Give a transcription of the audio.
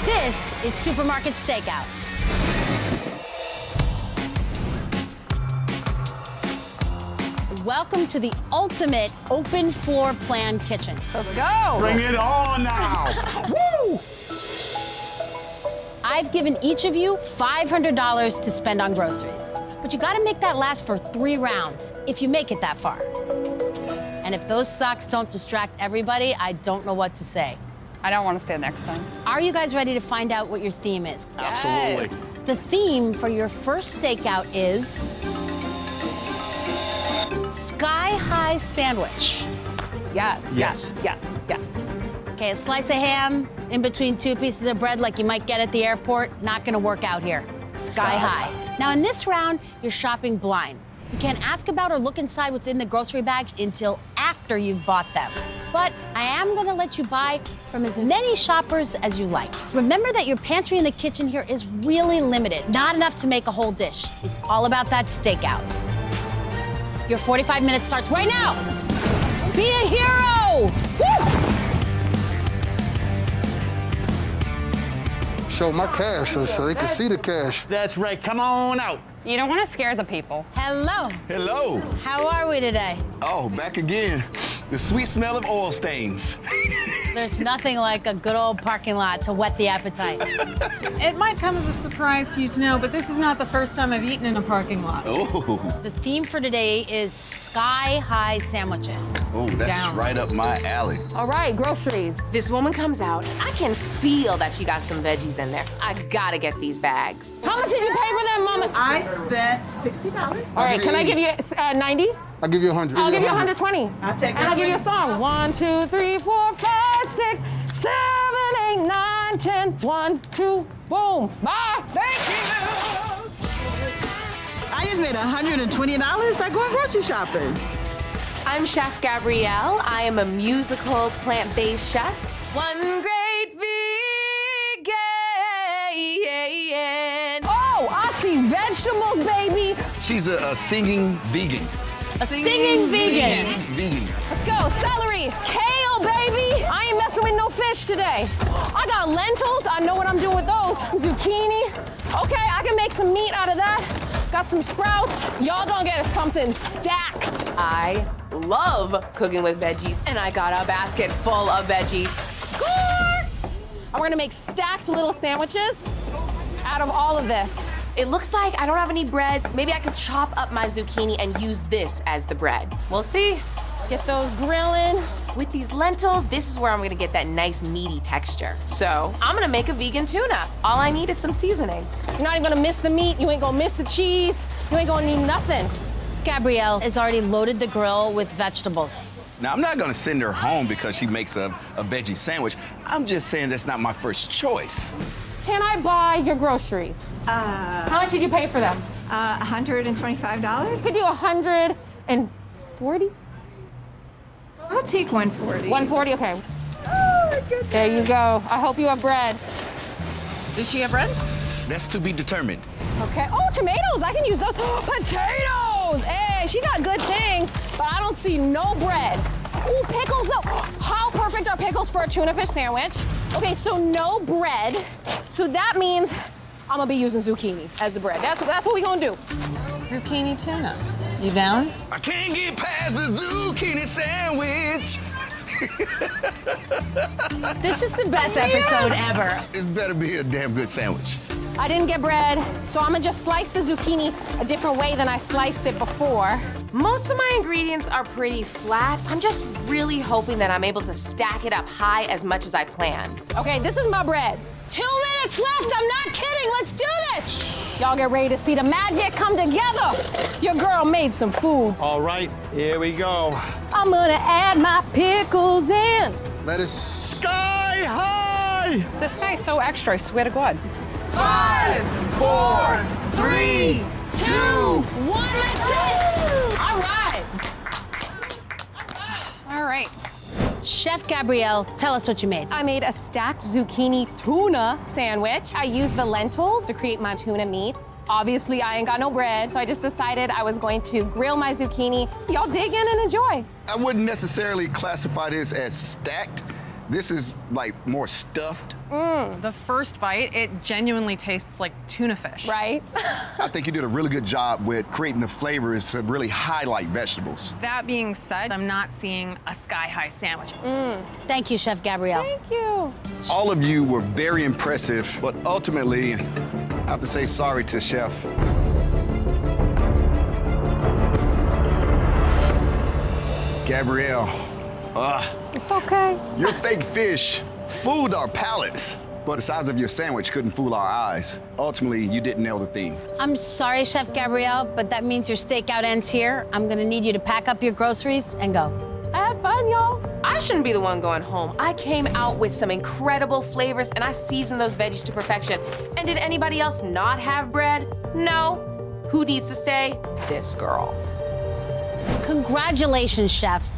This is Supermarket Stakeout. Welcome to the ultimate open floor plan kitchen. Let's go. Bring it on now. Woo! I've given each of you $500 to spend on groceries, but you gotta make that last for 3 rounds if you make it that far. And if those socks don't distract everybody, I don't know what to say. I don't want to stand next time. Are you guys ready to find out what your theme is? Absolutely. The theme for your first stakeout is Sky High Sandwich. Yes, Yes. yes, yes, yes. Okay, a slice of ham in between 2 pieces of bread like you might get at the airport, not gonna work out here. Sky high. Now in this round, you're shopping blind. You can't ask about or look inside what's in the grocery bags until after you've bought them. But I am gonna let you buy from as many shoppers as you like. Remember that your pantry in the kitchen here is really limited, not enough to make a whole dish. It's all about that stakeout. Your 45 minutes starts right now. Be a hero! Woo! Show my cash so they can see the cash. That's right. Come on out. You don't want to scare the people. Hello. Hello. How are we today? Oh, back again. The sweet smell of oil stains. There's nothing like a good old parking lot to whet the appetite. It might come as a surprise to you to know, but this is not the first time I've eaten in a parking lot. Oh, The theme for today is Sky High Sandwiches. that's Down. right up my alley. All right, groceries. This woman comes out. I can feel that she got some veggies in there. I gotta get these bags. How much did you pay for them, Mama? I spent $60. All right, can I give you 90? I'll give you 100. I'll give you 120. I'll take And I'll give you a 120. song. 1, 2, 3, 4, 5, 6, 7, 8, 9, 10. 1, 2, boom. Bye. Thank you. I just made $120 by going grocery shopping. I'm Chef Gabrielle. I am a musical plant-based chef. One great vegan. Oh, I see vegetables, baby. She's a singing vegan. A singing vegan. Vegan. Let's go. Celery, kale, baby. I ain't messing with no fish today. I got lentils. I know what I'm doing with those. Zucchini. Okay, I can make some meat out of that. Got some sprouts. Y'all gonna get something stacked. I love cooking with veggies, and I got a basket full of veggies. Score! We're gonna make stacked little sandwiches out of all of this. It looks like I don't have any bread. Maybe I could chop up my zucchini and use this as the bread. We'll see. Get those grilling. With these lentils, this is where I'm gonna get that nice meaty texture. So I'm gonna make a vegan tuna. All I need is some seasoning. You're not even gonna miss the meat. You ain't gonna miss the cheese. You ain't gonna need nothing. Gabrielle has already loaded the grill with vegetables. Now, I'm not gonna send her home because she makes a veggie sandwich. I'm just saying that's not my first choice. Can I buy your groceries? How much did you pay for them? $125. Could do 140? I'll take 140. 140, okay. Oh my goodness. There you go. I hope you have bread. Does she have bread? That's to be determined. Okay. Oh, tomatoes. I can use those. Potatoes. Hey, she got good things, but I don't see no bread. Ooh, pickles though. How perfect are pickles for a tuna fish sandwich? Okay, so no bread. So that means I'm gonna be using zucchini as the bread. That's what we gonna do. Zucchini tuna. You down? I can't get past the zucchini sandwich. This is the best episode ever. This better be a damn good sandwich. I didn't get bread, so I'm gonna just slice the zucchini a different way than I sliced it before. Most of my ingredients are pretty flat. I'm just really hoping that I'm able to stack it up high as much as I planned. Okay, this is my bread. 2 minutes left, I'm not kidding, let's do this! Y'all get ready to see the magic come together. Your girl made some food. All right, here we go. I'm gonna add my pickles in. Lettuce. Sky high! This guy's so extra, I swear to God. 5, 4, 3, 2, 1, that's it! All right. All right. Chef Gabrielle, tell us what you made. I made a stacked zucchini tuna sandwich. I used the lentils to create my tuna meat. Obviously, I ain't got no bread, so I just decided I was going to grill my zucchini. Y'all dig in and enjoy. I wouldn't necessarily classify this as stacked. This is like more stuffed. The first bite, it genuinely tastes like tuna fish. Right? I think you did a really good job with creating the flavors to really highlight vegetables. That being said, I'm not seeing a sky-high sandwich. Thank you, Chef Gabrielle. Thank you. All of you were very impressive, but ultimately, I have to say sorry to Chef. Gabrielle, It's okay. your fake fish fooled our palates, but the size of your sandwich couldn't fool our eyes. Ultimately, you didn't nail the theme. I'm sorry, Chef Gabrielle, but that means your stakeout ends here. I'm gonna need you to pack up your groceries and go. I had fun, y'all. I shouldn't be the one going home. I came out with some incredible flavors and I seasoned those veggies to perfection. And did anybody else not have bread? No. Who needs to stay? This girl. Congratulations, chefs.